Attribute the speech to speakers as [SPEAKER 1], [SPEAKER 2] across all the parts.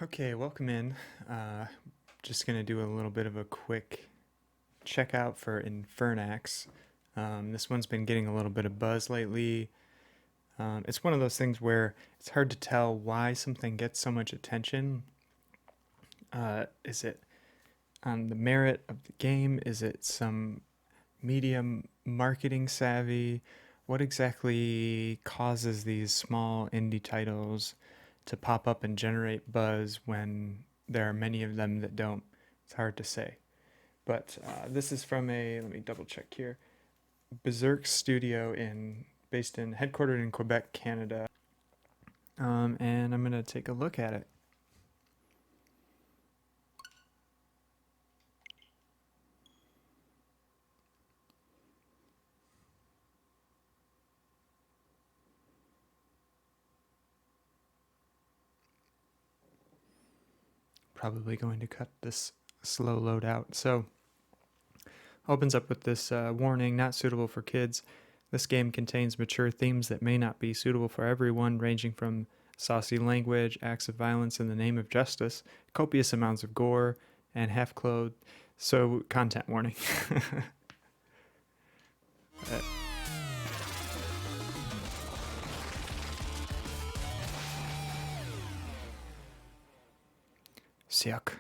[SPEAKER 1] Okay, welcome in. Just gonna do a little bit of a quick checkout for Infernax. This one's been getting a little bit of buzz lately. It's one of those things where it's hard to tell why something gets so much attention. Is it on the merit of the game? Is it some medium marketing savvy? What exactly causes these small indie titles to pop up and generate buzz when there are many of them that don't? It's hard to say. But this is from let me double check here, Berserk Studio based in, headquartered in Quebec, Canada. And I'm gonna take a look at it. Probably going to cut this slow load out. So opens up with this warning: not suitable for kids. This game contains mature themes that may not be suitable for everyone, ranging from saucy language, acts of violence in the name of justice, copious amounts of gore, and half-clothed. So, content warning. uh, Siak.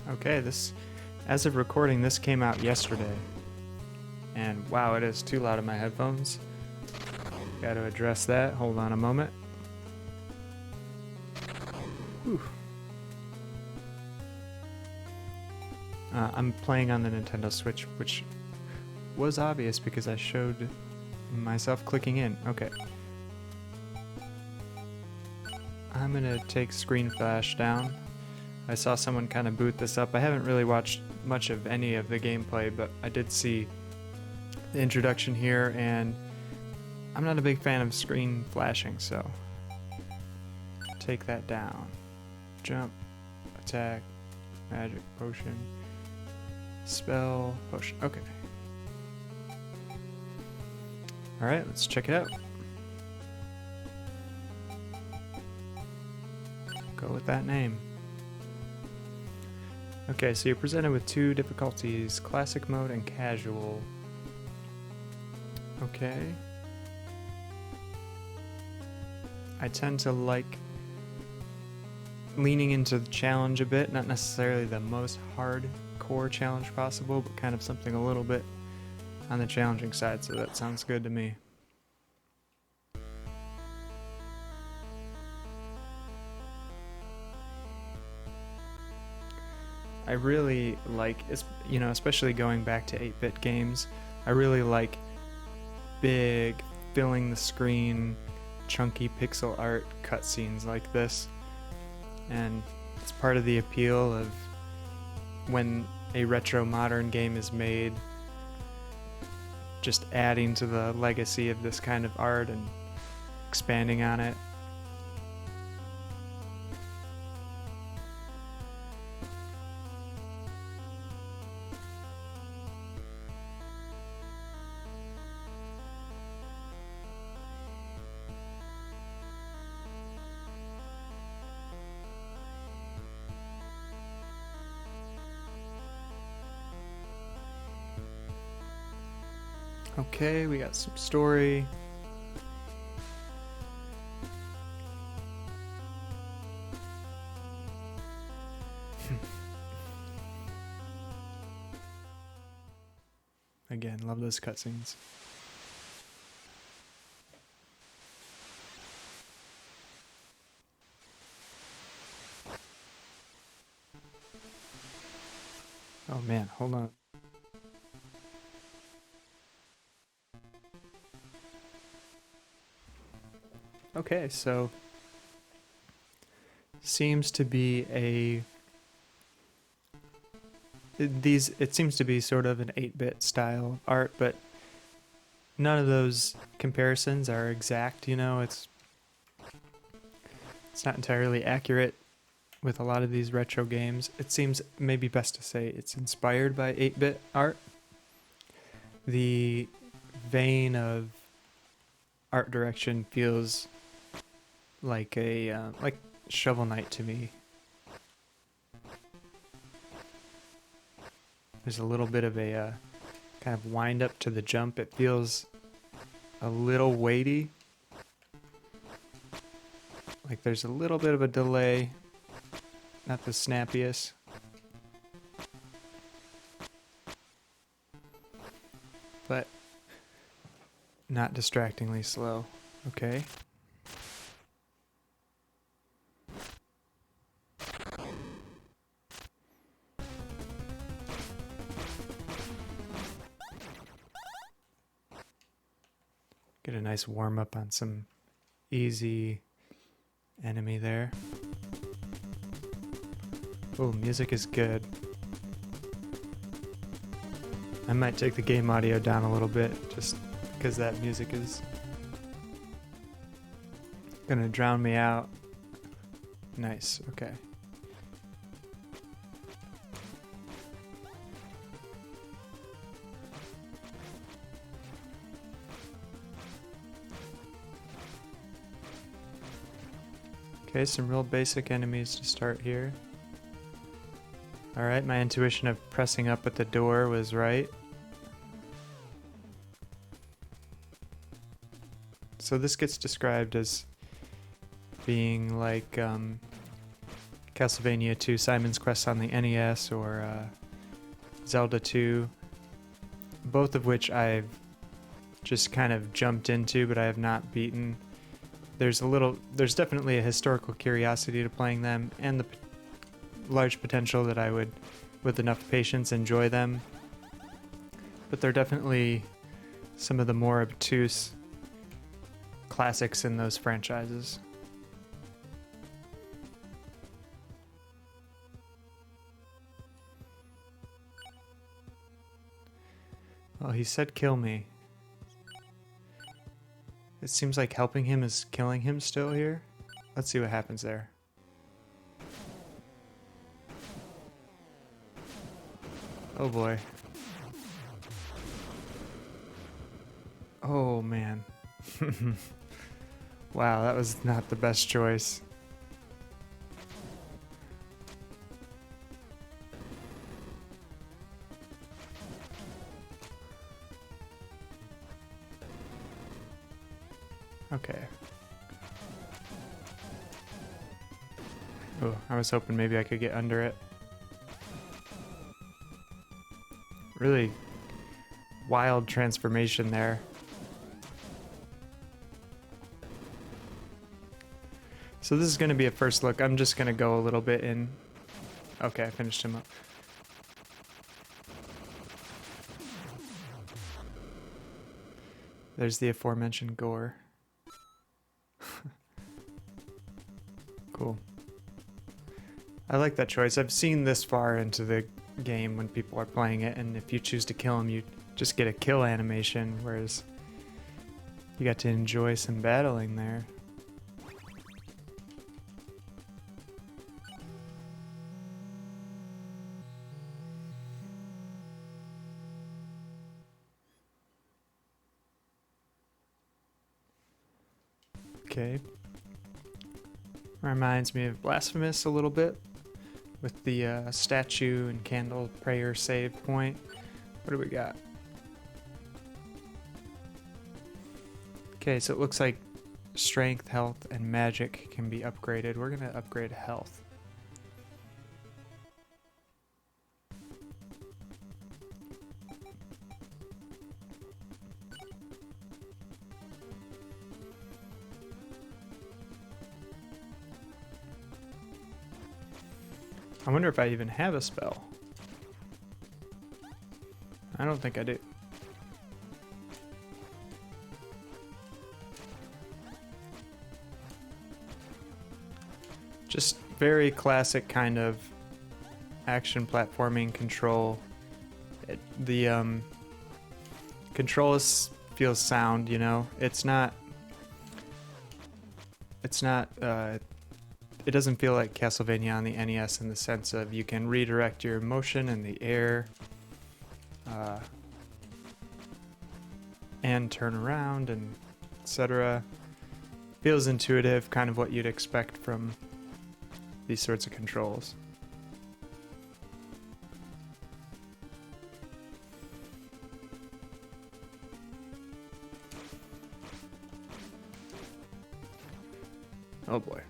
[SPEAKER 1] Okay, as of recording, this came out yesterday. And wow, it is too loud in my headphones. Got to address that. Hold on a moment. Whew. I'm playing on the Nintendo Switch, which was obvious because I showed myself clicking in. Okay. I'm gonna take screen flash down. I saw someone kind of boot this up. I haven't really watched much of any of the gameplay, but I did see the introduction here, and I'm not a big fan of screen flashing, so take that down. Jump, attack, magic, potion, spell, potion. Okay. Alright, let's check it out. Go with that name. Okay, so you're presented with two difficulties, classic mode and casual. Okay. I tend to like leaning into the challenge a bit, not necessarily the most hardcore challenge possible, but kind of something a little bit on the challenging side, so that sounds good to me. I really like, especially going back to 8-bit games, I really like big, filling the screen, chunky pixel art cutscenes like this. And it's part of the appeal of when a retro modern game is made, just adding to the legacy of this kind of art and expanding on it. Okay, we got some story. Again, love those cutscenes. Oh man, hold on. Okay, so seems to be it seems to be sort of an 8-bit style art, but none of those comparisons are exact, it's not entirely accurate with a lot of these retro games. It seems maybe best to say it's inspired by 8-bit art. The vein of art direction feels like a like Shovel Knight to me. There's a little bit of a kind of wind up to the jump. It feels a little weighty. Like there's a little bit of a delay. Not the snappiest. But not distractingly slow. Okay. Get a nice warm up on some easy enemy there. Oh, music is good. I might take the game audio down a little bit just because that music is gonna drown me out. Nice, okay. Okay, some real basic enemies to start here. Alright, my intuition of pressing up at the door was right. So this gets described as being like Castlevania 2 Simon's Quest on the NES or Zelda 2, both of which I've just kind of jumped into but I have not beaten. There's definitely a historical curiosity to playing them and the large potential that I would, with enough patience, enjoy them. But they're definitely some of the more obtuse classics in those franchises. Well, he said kill me. It seems like helping him is killing him still here. Let's see what happens there. Oh boy. Oh man. Wow, that was not the best choice. Okay. Oh, I was hoping maybe I could get under it. Really wild transformation there. So this is going to be a first look. I'm just going to go a little bit in. Okay, I finished him up. There's the aforementioned gore. Cool. I like that choice. I've seen this far into the game when people are playing it, and if you choose to kill him, you just get a kill animation, whereas you got to enjoy some battling there. Okay. Reminds me of Blasphemous a little bit, with the statue and candle prayer save point. What do we got? Okay, so it looks like strength, health, and magic can be upgraded. We're gonna upgrade health. I wonder if I even have a spell. I don't think I do. Just very classic kind of action platforming control. The control feels sound, you know. It doesn't feel like Castlevania on the NES in the sense of you can redirect your motion in the air. and turn around and etc. Feels intuitive, kind of what you'd expect from these sorts of controls. Oh boy.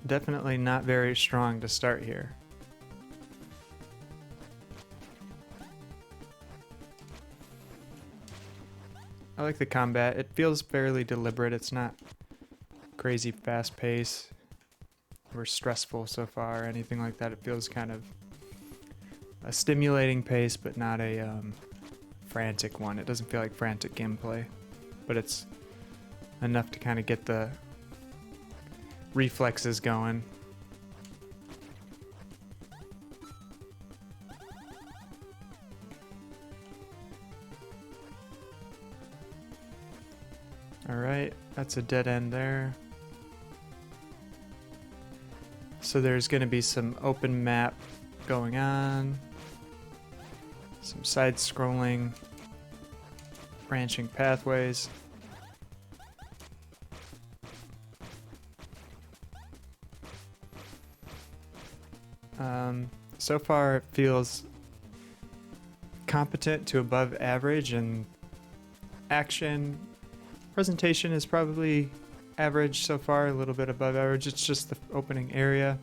[SPEAKER 1] Definitely not very strong to start here. I like the combat. It feels fairly deliberate. It's not crazy fast pace or stressful so far or anything like that. It feels kind of a stimulating pace, but not a frantic one. It doesn't feel like frantic gameplay, but it's enough to kind of get the reflexes going. Alright, that's a dead end there. So there's going to be some open map going on, some side-scrolling, branching pathways. So far it feels competent to above average, and action presentation is probably average so far, a little bit above average. It's just the opening area,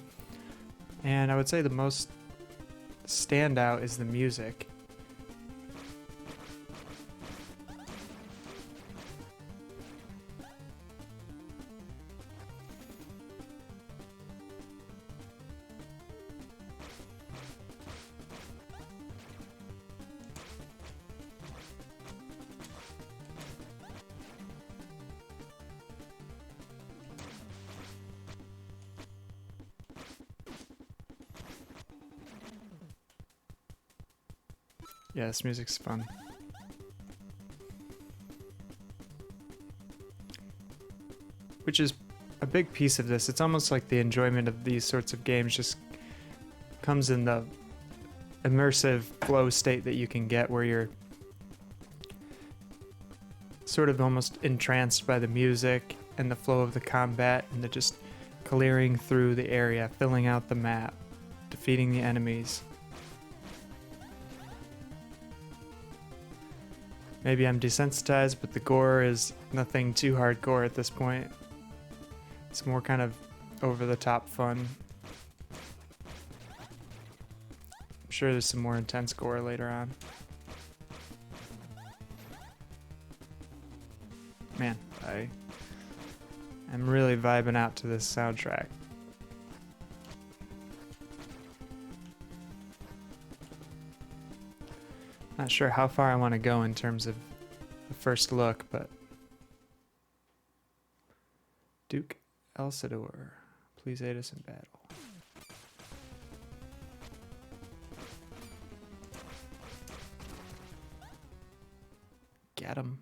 [SPEAKER 1] and I would say the most standout is the music. Yeah, this music's fun. Which is a big piece of this. It's almost like the enjoyment of these sorts of games just comes in the immersive flow state that you can get, where you're sort of almost entranced by the music and the flow of the combat and the just clearing through the area, filling out the map, defeating the enemies. Maybe I'm desensitized, but the gore is nothing too hardcore at this point. It's more kind of over-the-top fun. I'm sure there's some more intense gore later on. Man, I'm really vibing out to this soundtrack. Not sure how far I want to go in terms of the first look, but Duke Elsador, please aid us in battle. Get him.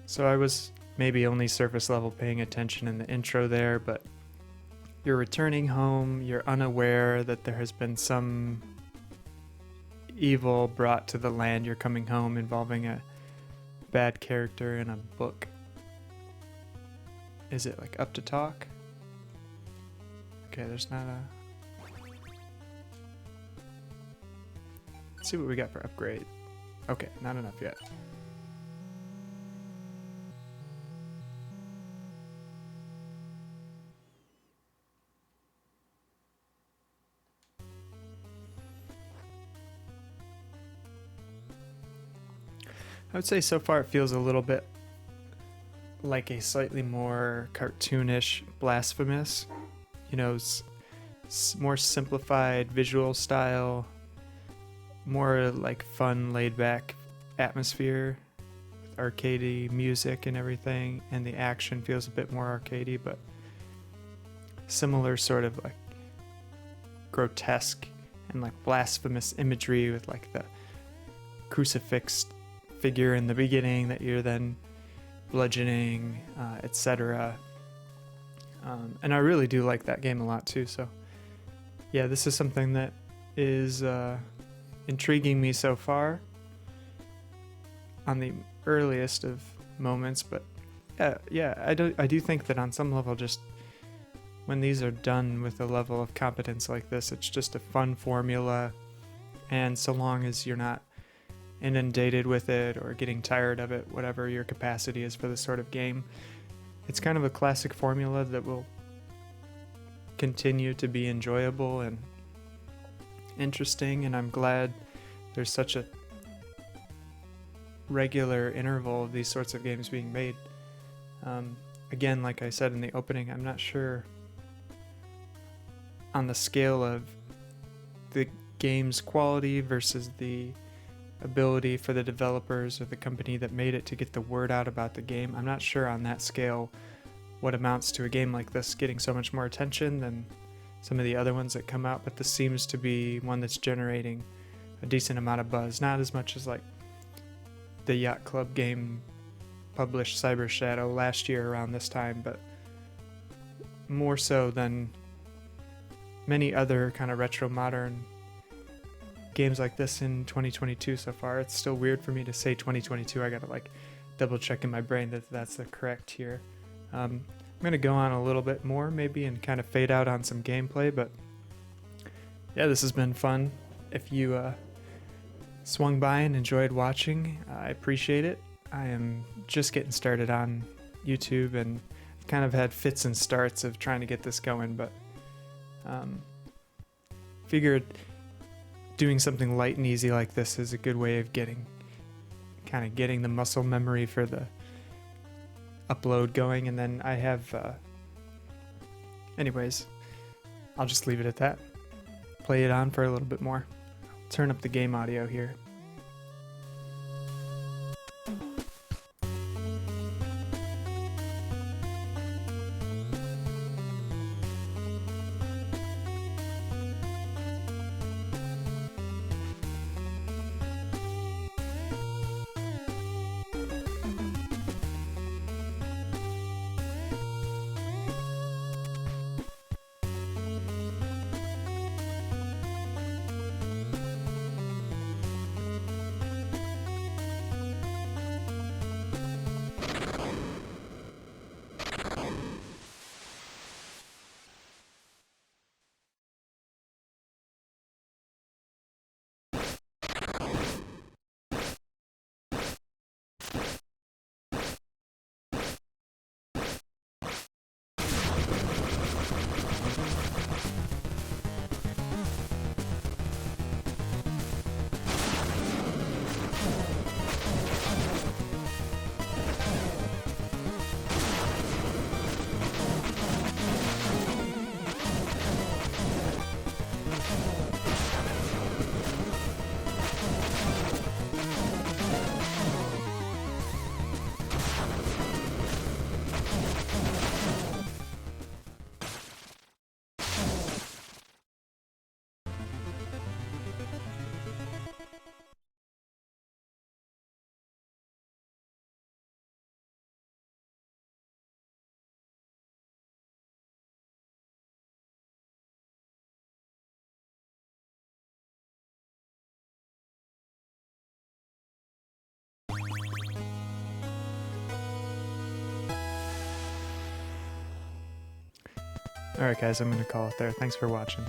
[SPEAKER 1] So I was maybe only surface level paying attention in the intro there, but you're returning home, you're unaware that there has been some evil brought to the land you're coming home involving a bad character in a book. Is it like up to talk? Okay, there's not a... Let's see what we got for upgrade. Okay, not enough yet. I would say so far it feels a little bit like a slightly more cartoonish Blasphemous. You know, more simplified visual style, more like fun, laid-back atmosphere, with arcadey music and everything, and the action feels a bit more arcadey, but similar sort of like grotesque and like blasphemous imagery with like the crucifix figure in the beginning that you're then bludgeoning, etc. And I really do like that game a lot too. So yeah, this is something that is intriguing me so far on the earliest of moments, but yeah, I do think that on some level, just when these are done with a level of competence like this, it's just a fun formula, and so long as you're not inundated with it or getting tired of it, whatever your capacity is for this sort of game, it's kind of a classic formula that will continue to be enjoyable and interesting, and I'm glad there's such a regular interval of these sorts of games being made. Again, like I said in the opening, I'm not sure on the scale of the game's quality versus the ability for the developers or the company that made it to get the word out about the game. I'm not sure on that scale what amounts to a game like this getting so much more attention than some of the other ones that come out, but this seems to be one that's generating a decent amount of buzz. Not as much as like the Yacht Club game published Cyber Shadow last year around this time, but more so than many other kind of retro modern games like this in 2022 so far. It's still weird for me to say 2022. I gotta like double check in my brain that that's the correct year. I'm gonna go on a little bit more maybe and kind of fade out on some gameplay, but yeah, this has been fun. If you swung by and enjoyed watching, I appreciate it. I am just getting started on YouTube and kind of had fits and starts of trying to get this going, but figured doing something light and easy like this is a good way of getting the muscle memory for the upload going. And then I have anyways, I'll just leave it at that. Play it on for a little bit more. Turn up the game audio here. Alright guys, I'm gonna call it there. Thanks for watching.